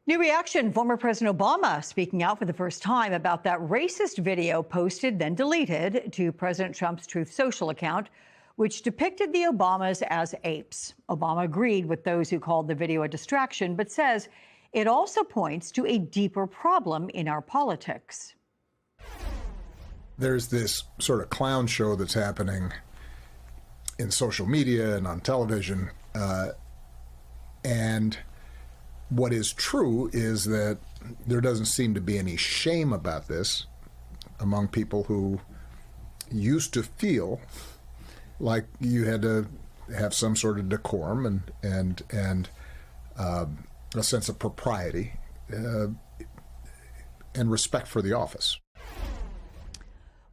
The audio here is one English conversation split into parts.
New reaction. Former President Obama speaking out for the first time about that racist video posted, then deleted, to President Trump's Truth Social account, which depicted the Obamas as apes. Obama agreed with those who called the video a distraction, but says it also points to a deeper problem in our politics. There's this sort of clown show that's happening in social media and on television, and what is true is that there doesn't seem to be any shame about this among people who used to feel like you had to have some sort of decorum and a sense of propriety and respect for the office.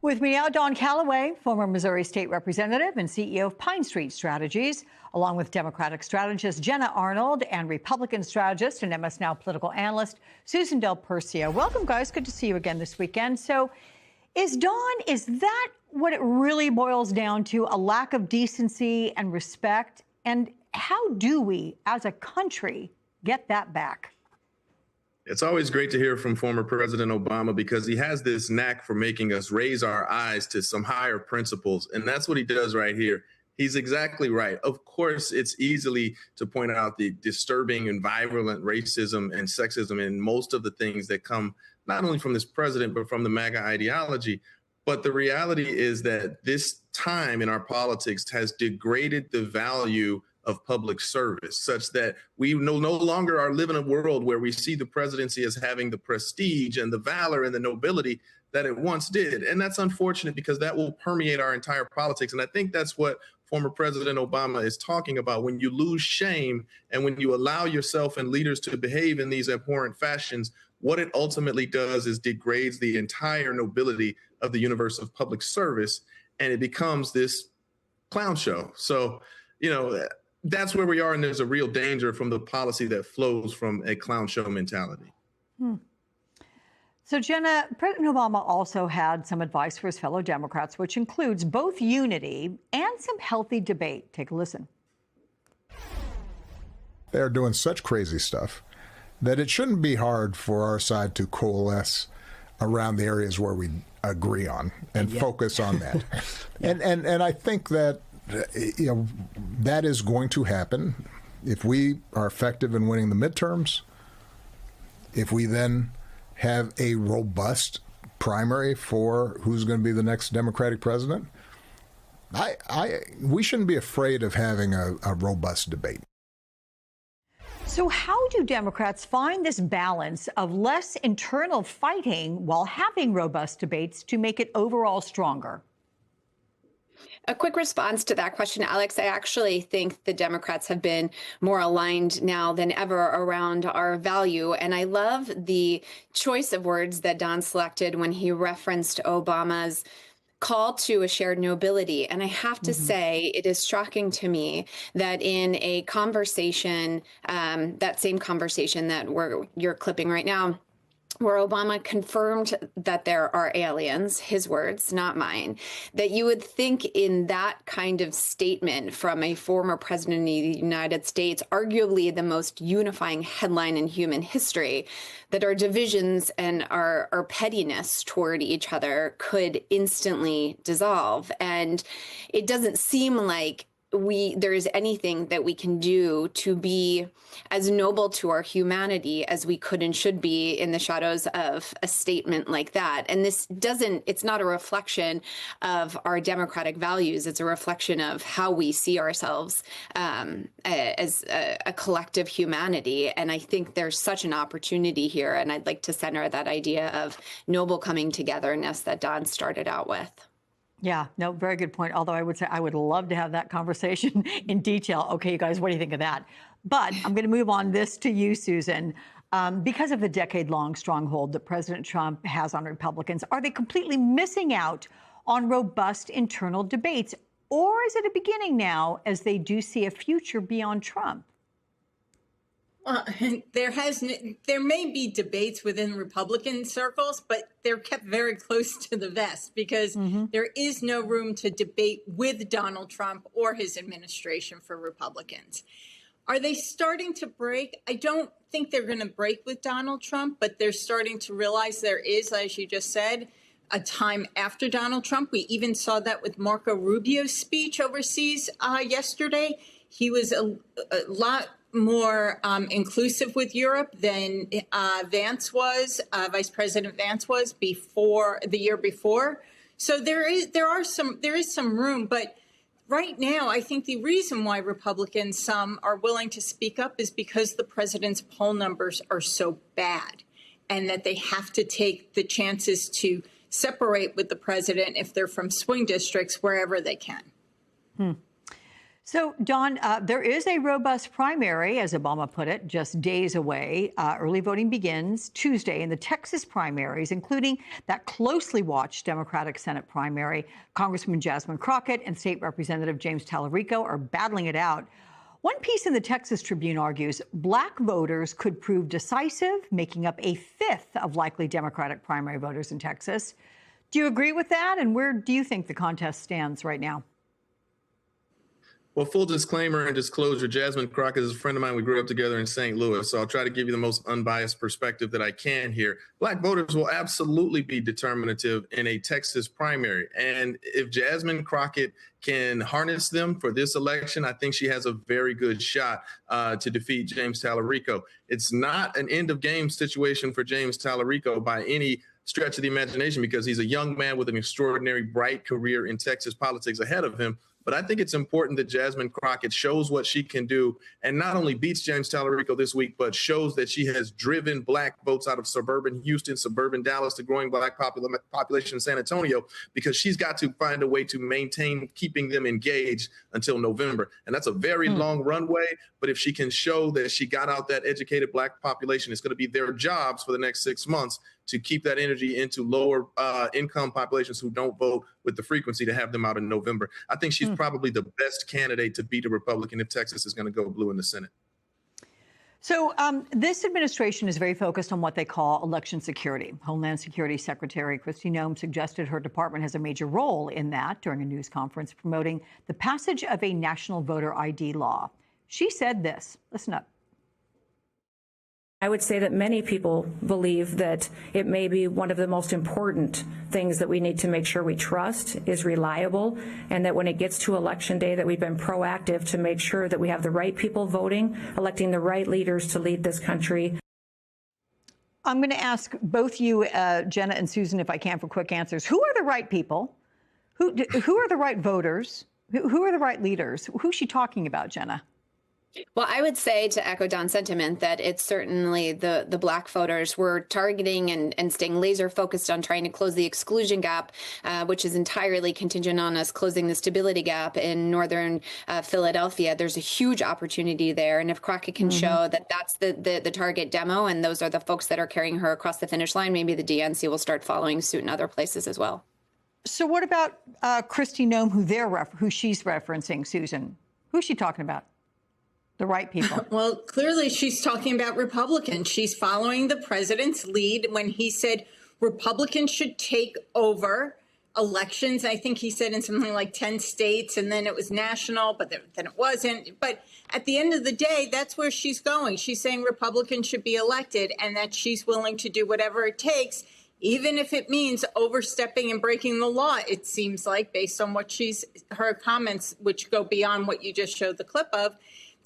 With me now, Don Calloway, former Missouri State Representative and CEO of Pine Street Strategies, along with Democratic strategist Jenna Arnold and Republican strategist and MS Now political analyst Susan Del Percio. Welcome, guys. Good to see you again this weekend. So, is that what it really boils down to, a lack of decency and respect? And how do we, as a country, get that back? It's always great to hear from former President Obama because he has this knack for making us raise our eyes to some higher principles. And that's what he does right here. He's exactly right. Of course, it's easily to point out the disturbing and virulent racism and sexism in most of the things that come not only from this president, but from the MAGA ideology. But the reality is that this time in our politics has degraded the value of public service, such that we no longer are living in a world where we see the presidency as having the prestige and the valor and the nobility that it once did. And that's unfortunate because that will permeate our entire politics. And I think that's what former President Obama is talking about. When you lose shame and when you allow yourself and leaders to behave in these abhorrent fashions, what it ultimately does is degrades the entire nobility of the universe of public service, and it becomes this clown show. So, that's where we are, and there's a real danger from the policy that flows from a clown show mentality. So, Jenna, President Obama also had some advice for his fellow Democrats, which includes both unity and some healthy debate. Take a listen. They're doing such crazy stuff that it shouldn't be hard for our side to coalesce around the areas where we agree on and focus on that. And I think that that is going to happen if we are effective in winning the midterms, if we then have a robust primary for who's going to be the next Democratic president. We shouldn't be afraid of having a robust debate. So how do Democrats find this balance of less internal fighting while having robust debates to make it overall stronger? A quick response to that question, Alex. I actually think the Democrats have been more aligned now than ever around our value. And I love the choice of words that Don selected when he referenced Obama's call to a shared nobility. And I have to say, it is shocking to me that in a conversation, that same conversation that you're clipping right now, where Obama confirmed that there are aliens, his words, not mine, that you would think in that kind of statement from a former president of the United States, arguably the most unifying headline in human history, that our divisions and our pettiness toward each other could instantly dissolve. And it doesn't seem like there is anything that we can do to be as noble to our humanity as we could and should be in the shadows of a statement like that. And it's not a reflection of our democratic values. It's a reflection of how we see ourselves as a collective humanity. And I think there's such an opportunity here. And I'd like to center that idea of noble coming togetherness that Don started out with. Yeah, no, very good point. Although I would say I would love to have that conversation in detail. Okay, you guys, what do you think of that? But I'm going to move on this to you, Susan. Because of the decade-long stronghold that President Trump has on Republicans, are they completely missing out on robust internal debates? Or is it a beginning now as they do see a future beyond Trump? There may be debates within Republican circles, but they're kept very close to the vest because there is no room to debate with Donald Trump or his administration for Republicans. Are they starting to break? I don't think they're going to break with Donald Trump, but they're starting to realize there is, as you just said, a time after Donald Trump. We even saw that with Marco Rubio's speech overseas yesterday. He was a lot more inclusive with Europe than Vance was, Vice President Vance was before the year before. So there is some room, but right now, I think the reason why Republicans are willing to speak up is because the president's poll numbers are so bad, and that they have to take the chances to separate with the president if they're from swing districts wherever they can. So, Dawn, there is a robust primary, as Obama put it, just days away. Early voting begins Tuesday in the Texas primaries, including that closely watched Democratic Senate primary. Congresswoman Jasmine Crockett and State Representative James Tallarico are battling it out. One piece in the Texas Tribune argues Black voters could prove decisive, making up a fifth of likely Democratic primary voters in Texas. Do you agree with that? And where do you think the contest stands right now? Well, full disclaimer and disclosure, Jasmine Crockett is a friend of mine. We grew up together in St. Louis, so I'll try to give you the most unbiased perspective that I can here. Black voters will absolutely be determinative in a Texas primary. And if Jasmine Crockett can harness them for this election, I think she has a very good shot to defeat James Tallarico. It's not an end of game situation for James Tallarico by any stretch of the imagination, because he's a young man with an extraordinary bright career in Texas politics ahead of him. But I think it's important that Jasmine Crockett shows what she can do and not only beats James Tallarico this week, but shows that she has driven Black votes out of suburban Houston, suburban Dallas, the growing Black population in San Antonio, because she's got to find a way to maintain keeping them engaged until November. And that's a very long runway. But if she can show that she got out that educated Black population, it's going to be their jobs for the next 6 months to keep that energy into lower income populations who don't vote with the frequency to have them out in November. I think she's probably the best candidate to beat a Republican if Texas is going to go blue in the Senate. So this administration is very focused on what they call election security. Homeland Security Secretary Kristi Noem suggested her department has a major role in that during a news conference promoting the passage of a national voter ID law. She said this. Listen up. I would say that many people believe that it may be one of the most important things that we need to make sure we trust is reliable, and that when it gets to Election Day that we've been proactive to make sure that we have the right people voting, electing the right leaders to lead this country. I'm going to ask both you, Jenna and Susan, if I can, for quick answers. Who are the right people? Who are the right voters? Who are the right leaders? Who's she talking about, Jenna? Well, I would say, to echo Don's sentiment, that it's certainly the Black voters. We're targeting and staying laser focused on trying to close the exclusion gap, which is entirely contingent on us closing the stability gap in northern Philadelphia. There's a huge opportunity there. And if Crockett can show that that's the target demo, and those are the folks that are carrying her across the finish line, maybe the DNC will start following suit in other places as well. So what about Kristi Noem, who she's referencing, Susan? Who's she talking about? The right people. Well, clearly she's talking about Republicans. She's following the president's lead when he said Republicans should take over elections. I think he said in something like 10 states, and then it was national, but then it wasn't. But at the end of the day, that's where she's going. She's saying Republicans should be elected, and that she's willing to do whatever it takes, even if it means overstepping and breaking the law, it seems like, based on what her comments, which go beyond what you just showed the clip of,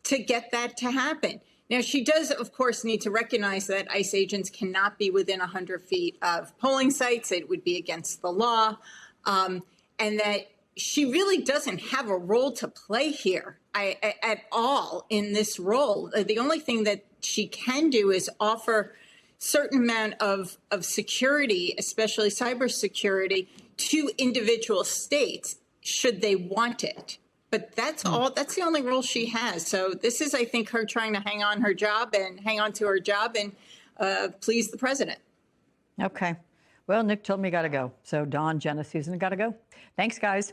to get that to happen. Now, she does, of course, need to recognize that ICE agents cannot be within 100 feet of polling sites. It would be against the law, and that she really doesn't have a role to play here at all in this role. The only thing that she can do is offer certain amount of security, especially cybersecurity, to individual states should they want it. But that's all. That's the only role she has. So this is, I think, her trying to hang on to her job and please the president. Okay. Well, Nick told me I got to go. So Dawn, Jenna, Susan, got to go. Thanks, guys.